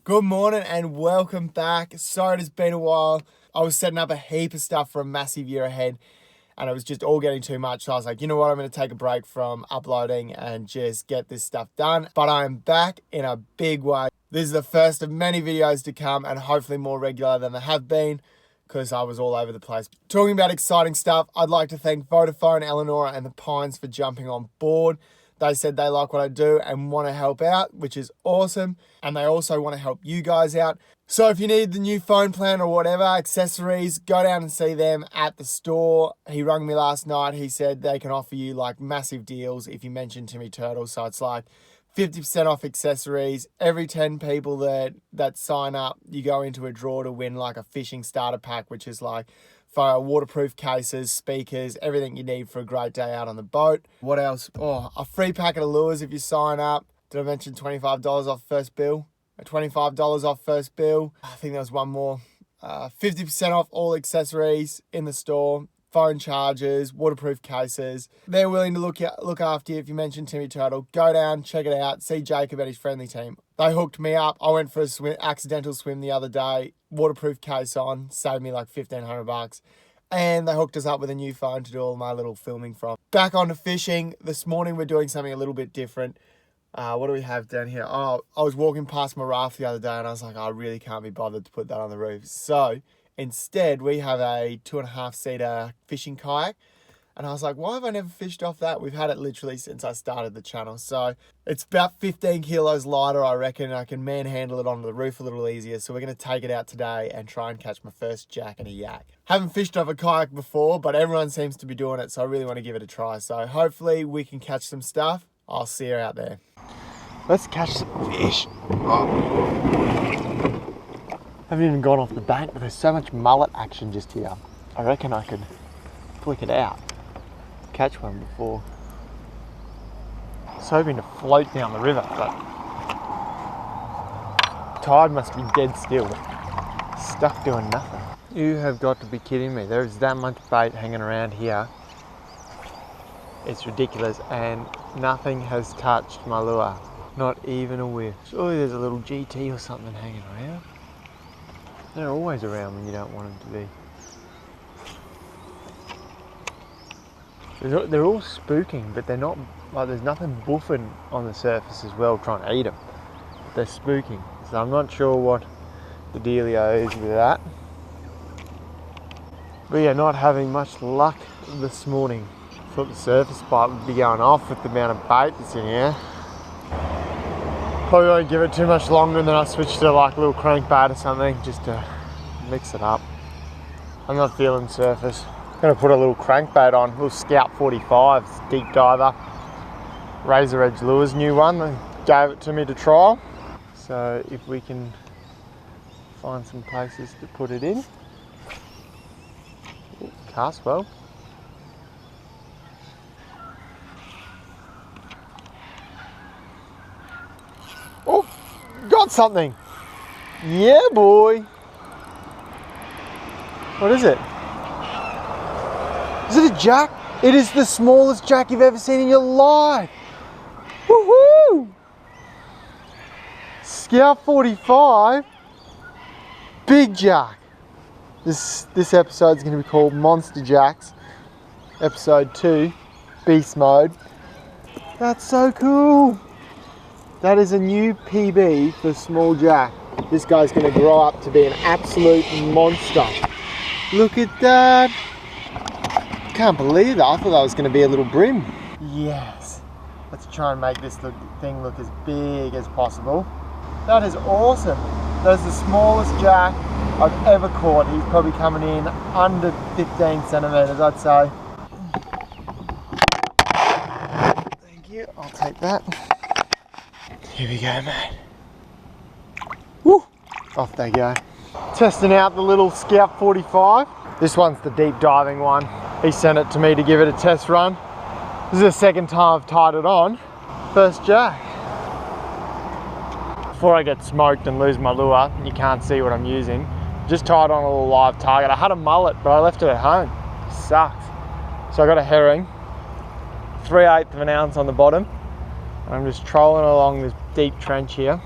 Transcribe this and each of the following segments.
Good morning and welcome back. Sorry it's been a while. I was setting up a heap of stuff for a massive year ahead and it was just all getting too much. So I was like, you know what, I'm going to take a break from uploading and just get this stuff done. But I am back in a big way. This is the first of many videos to come and hopefully more regular than they have been because I was all over the place. Talking about exciting stuff, I'd like to thank Vodafone, Eleanor and the Pines for jumping on board. They said they like what I do and want to help out, which is awesome. And they also want to help you guys out. So if you need the new phone plan or whatever, accessories, go down and see them at the store. He rang me last night. He said they can offer you like massive deals if you mention Timmy Turtle. So it's like 50% off accessories. Every 10 people that sign up, you go into a draw to win like a fishing starter pack, which is like for waterproof cases, speakers, everything you need for a great day out on the boat. What else? Oh, a free packet of lures if you sign up. Did I mention $25 off first bill? $25 off first bill. I think there was one more. 50% off all accessories in the store. Phone chargers, waterproof cases. They're willing to look after you if you mention Timmy Turtle. Go down, check it out, see Jacob and his friendly team. They hooked me up. I went for a accidental swim the other day. Waterproof case on, saved me like $1,500. And they hooked us up with a new phone to do all my little filming from. Back onto fishing. This morning we're doing something a little bit different. What do we have down here? Oh, I was walking past my raft the other day and I was like, I really can't be bothered to put that on the roof. So instead, we have a 2.5-seater fishing kayak. And I was like, why have I never fished off that? We've had it literally since I started the channel. So it's about 15 kilos lighter, I reckon. I can manhandle it onto the roof a little easier. So we're going to take it out today and try and catch my first jack and a yak. Haven't fished off a kayak before, but everyone seems to be doing it. So I really want to give it a try. So hopefully we can catch some stuff. I'll see you out there. Let's catch some fish. Haven't even gone off the bank, but there's so much mullet action just here. I reckon I could flick it out, catch one before. I was hoping to float down the river, but tide must be dead still. Stuck doing nothing. You have got to be kidding me. There is that much bait hanging around here. It's ridiculous, and nothing has touched my lure. Not even a whiff. Surely there's a little GT or something hanging around. They're always around when you don't want them to be. They're all spooking, but they're not, like there's nothing buffing on the surface as well trying to eat them. They're spooking. So I'm not sure what the dealio is with that. But yeah, not having much luck this morning. Thought the surface bite would be going off with the amount of bait that's in here. Probably won't give it too much longer, and then I switch to like a little crankbait or something just to mix it up. I'm not feeling surface. I'm gonna put a little crankbait on, a little Scout 45, it's a deep diver. Razor Edge Lures, new one, they gave it to me to trial. So if we can find some places to put it in. Ooh, cast well. Oh, got something. Yeah, boy. What is it? Is it a jack? It is the smallest jack you've ever seen in your life. Woohoo! Scout 45. Big jack. This episode is going to be called Monster Jacks. Episode 2, Beast Mode. That's so cool. That is a new PB for small jack. This guy's going to grow up to be an absolute monster. Look at that. Can't believe that. I thought that was going to be a little brim. Yes. Let's try and make this thing look as big as possible. That is awesome. That is the smallest jack I've ever caught. He's probably coming in under 15 centimeters, I'd say. Thank you. I'll take that. Here we go, mate. Woo! Off they go. Testing out the little Scout 45. This one's the deep diving one. He sent it to me to give it a test run. This is the second time I've tied it on. First jack. Before I get smoked and lose my lure, and you can't see what I'm using, just tied on a little live target. I had a mullet, but I left it at home. Sucks. So I got a herring, 3/8 of an ounce on the bottom. I'm just trolling along this deep trench here.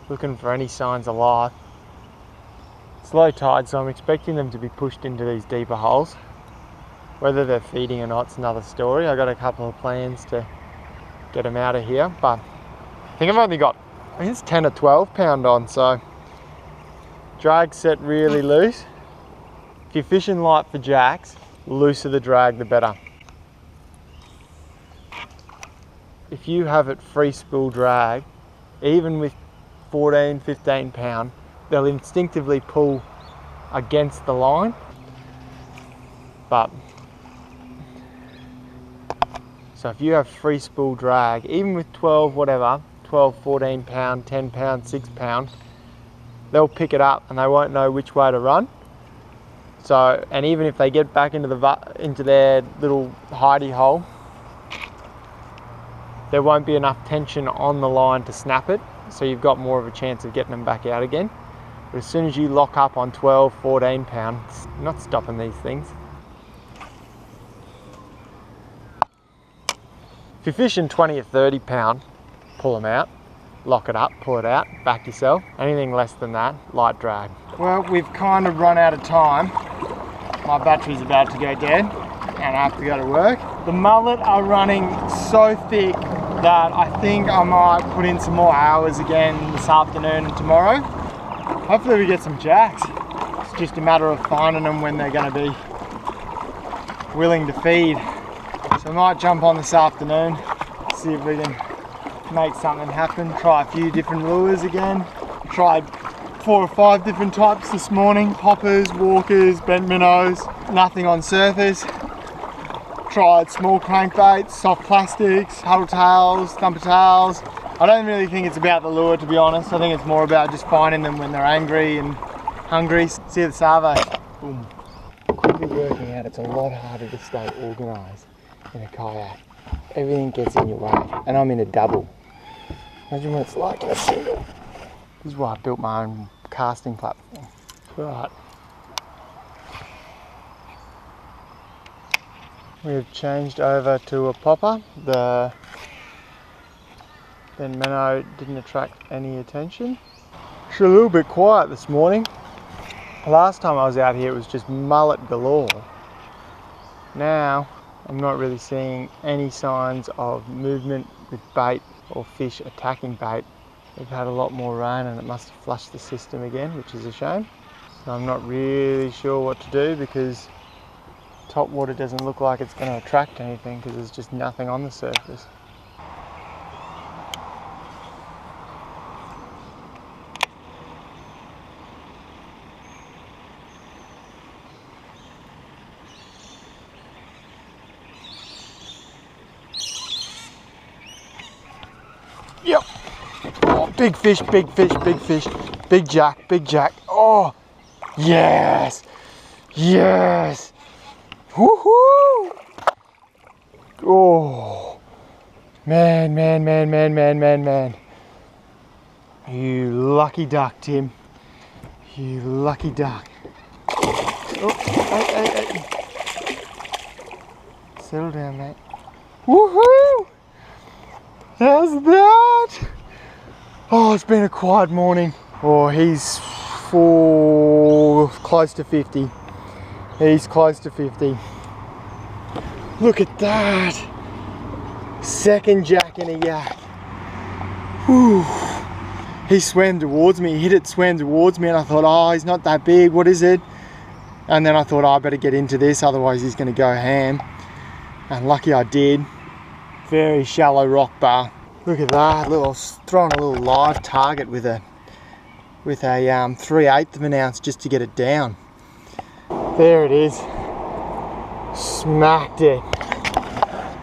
looking for any signs of life. It's low tide, so I'm expecting them to be pushed into these deeper holes. Whether they're feeding or not is another story. I got a couple of plans to get them out of here, but I think I've only got, I think it's 10 or 12 pound on, so drag set really loose. If you're fishing light for jacks, the looser the drag, the better. If you have it free spool drag, even with 14, 15 pound, they'll instinctively pull against the line. But so if you have free spool drag, even with 12, whatever, 12, 14 pound, 10 pound, 6 pound, they'll pick it up and they won't know which way to run. So, and even if they get back into their little hidey hole, there won't be enough tension on the line to snap it, so you've got more of a chance of getting them back out again. But as soon as you lock up on 12, 14 pounds, you're not stopping these things. If you're fishing 20 or 30 pound, pull them out, lock it up, pull it out, back yourself. Anything less than that, light drag. Well, we've kind of run out of time. My battery's about to go dead and I have to go to work. The mullet are running so thick that I think I might put in some more hours again this afternoon and tomorrow. Hopefully we get some jacks. It's just a matter of finding them when they're going to be willing to feed. So I might jump on this afternoon, see if we can make something happen, try a few different lures again. Tried 4 or 5 different types this morning, poppers, walkers, bent minnows, nothing on surface. Tried small crankbaits, soft plastics, huddle tails, thumper tails. I don't really think it's about the lure, to be honest. I think it's more about just finding them when they're angry and hungry. See the Savo. Boom. Quickly working out it's a lot harder to stay organised in a kayak. Everything gets in your way, and I'm in a double. Imagine what it's like in a single. This is why I built my own casting platform. Right. We've changed over to a popper. The minnow didn't attract any attention. It's a little bit quiet this morning. Last time I was out here it was just mullet galore. Now I'm not really seeing any signs of movement with bait or fish attacking bait. We've had a lot more rain and it must have flushed the system again, which is a shame. So I'm not really sure what to do because top water doesn't look like it's going to attract anything because there's just nothing on the surface. Yep. Oh, big fish, big fish, big fish. Big jack, big jack. Oh, yes. Yes. Woohoo. Oh, man, man, man, man, man, man, man. You lucky duck, Tim. You lucky duck. Oh, hey. Settle down, mate. Woohoo. How's that? Oh, it's been a quiet morning. Oh, he's close to 50. He's close to 50. Look at that. Second jack in a yak. Whew. He swam towards me, swam towards me, and I thought, oh, he's not that big, what is it? And then I thought, oh, I better get into this, otherwise he's gonna go ham. And lucky I did. Very shallow rock bar. Look at that, throwing a little live target with a 3/8 of an ounce just to get it down. There it is. Smacked it.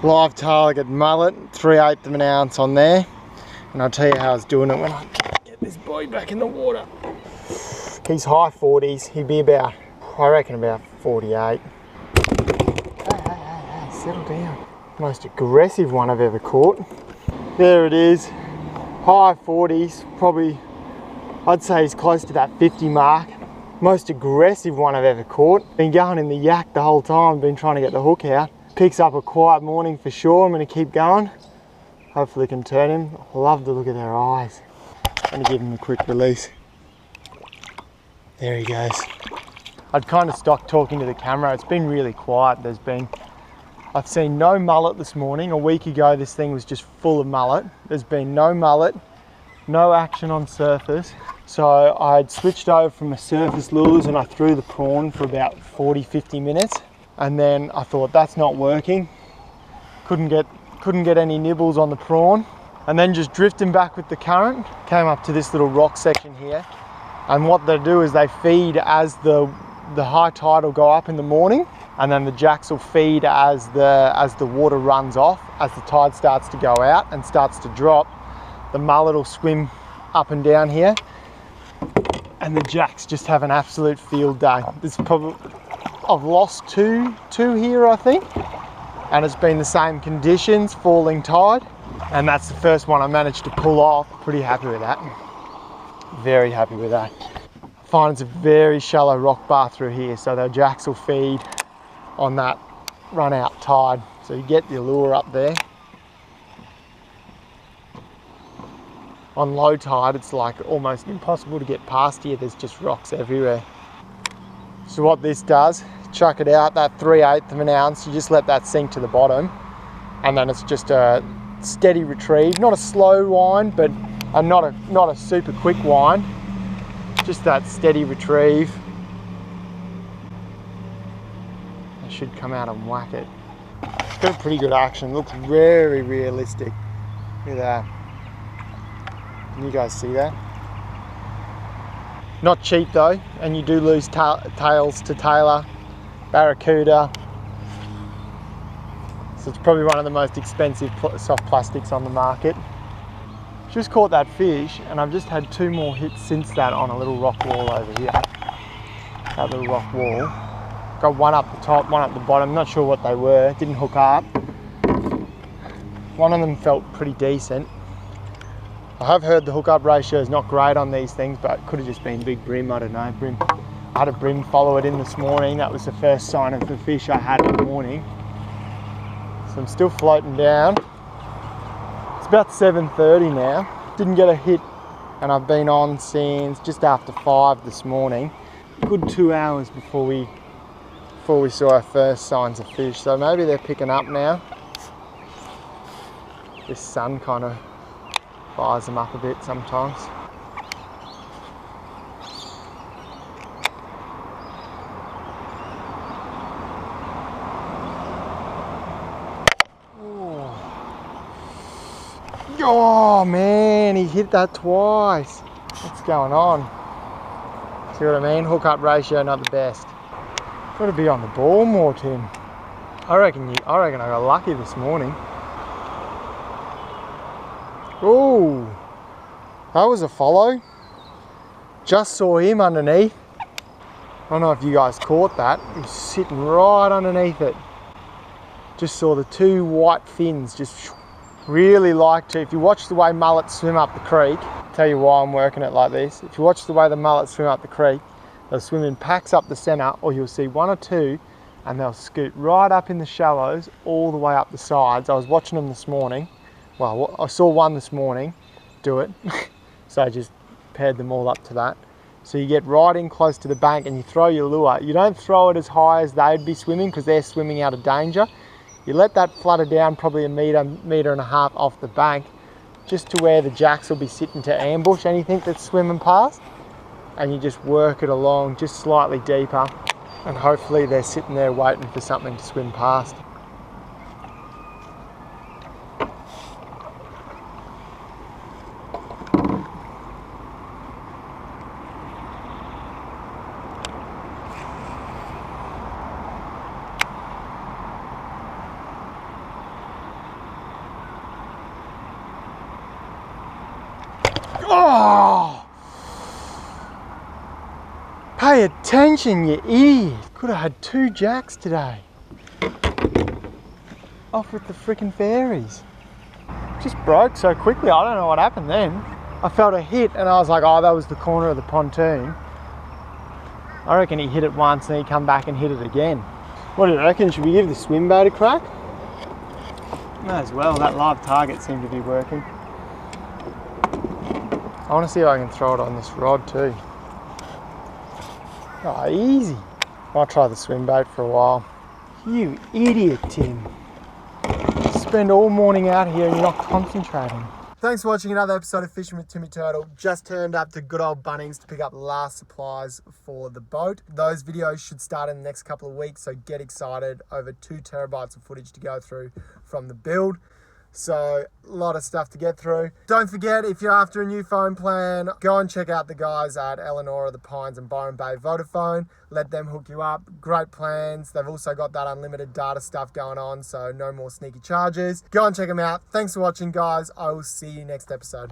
Live target mullet, 3/8 of an ounce on there. And I'll tell you how I was doing it when I get this boy back in the water. He's high 40s. He'd be about, I reckon about 48. Hey, settle down. Most aggressive one I've ever caught. There it is. High 40s, probably, I'd say he's close to that 50 mark. Most aggressive one I've ever caught. Been going in the yak the whole time, been trying to get the hook out. Picks up a quiet morning for sure. I'm gonna keep going. Hopefully can turn him. Love the look of their eyes. I'm gonna give him a quick release. There he goes. I'd kind of stopped talking to the camera. It's been really quiet. I've seen no mullet this morning. A week ago, this thing was just full of mullet. There's been no mullet, no action on surface. So I'd switched over from the surface lures and I threw the prawn for about 40, 50 minutes. And then I thought, that's not working. Couldn't get any nibbles on the prawn. And then just drifting back with the current, came up to this little rock section here. And what they do is they feed as the high tide will go up in the morning, and then the jacks will feed as the water runs off. As the tide starts to go out and starts to drop, the mullet will swim up and down here, and the jacks just have an absolute field day. I've lost two here, I think, and it's been the same conditions, falling tide, and that's the first one I managed to pull off. Pretty happy with that. Very happy with that. I find it's a very shallow rock bar through here, so the jacks will feed on that run out tide. So you get the lure up there. On low tide, it's like almost impossible to get past here. There's just rocks everywhere. So what this does, chuck it out, that 3/8 of an ounce, you just let that sink to the bottom, and then it's just a steady retrieve, not a slow wind, but not a super quick wind, just that steady retrieve. I should come out and whack it. It's got a pretty good action, looks very realistic. Look at that. Can you guys see that? Not cheap though, and you do lose tails to Taylor, Barracuda. So it's probably one of the most expensive soft plastics on the market. Just caught that fish, and I've just had 2 more hits since that on a little rock wall over here. That little rock wall. Got one up the top, one up the bottom. Not sure what they were, didn't hook up. One of them felt pretty decent. I have heard the hookup ratio is not great on these things, but it could have just been big bream, I don't know. Bream. I had a bream follow it in this morning. That was the first sign of the fish I had in the morning. So I'm still floating down. It's about 7:30 now. Didn't get a hit, and I've been on since just after 5 this morning. Good 2 hours before we saw our first signs of fish. So maybe they're picking up now. This sun kind of fires them up a bit sometimes. Oh man, he hit that twice. What's going on? See what I mean? Hookup ratio not the best. Got to be on the ball more, Tim. I reckon I got lucky this morning. Oh, that was a follow. Just saw him underneath. I don't know if you guys caught that. He's sitting right underneath it. Just saw the 2 white fins just really like to. If you watch the way mullets swim up the creek, I'll tell you why I'm working it like this. If you watch the way the mullets swim up the creek, they'll swim in packs up the centre, or you'll see 1 or 2, and they'll scoot right up in the shallows all the way up the sides. I was watching them this morning. Well, I saw one this morning do it, so I just paired them all up to that. So you get right in close to the bank and you throw your lure. You don't throw it as high as they'd be swimming because they're swimming out of danger. You let that flutter down probably a metre and a half off the bank, just to where the jacks will be sitting to ambush anything that's swimming past. And you just work it along just slightly deeper, and hopefully they're sitting there waiting for something to swim past. Oh! Pay attention, you idiot. Could have had 2 jacks today. Off with the freaking fairies. Just broke so quickly, I don't know what happened then. I felt a hit and I was like, oh, that was the corner of the pontoon. I reckon he hit it once and he come back and hit it again. What do you reckon? Should we give the swim bait a crack? May as well, that live target seemed to be working. I want to see if I can throw it on this rod too. Oh, easy. I'll try the swim bait for a while. You idiot, Tim. Spend all morning out here and you're not concentrating. Thanks for watching another episode of Fishing with Timmy Turtle. Just turned up to good old Bunnings to pick up last supplies for the boat. Those videos should start in the next couple of weeks, so get excited. Over 2 terabytes of footage to go through from the build. So, a lot of stuff to get through. Don't forget, if you're after a new phone plan, go and check out the guys at Eleanor, The Pines and Byron Bay Vodafone. Let them hook you up. Great plans. They've also got that unlimited data stuff going on, so no more sneaky charges. Go and check them out. Thanks for watching, guys. I will see you next episode.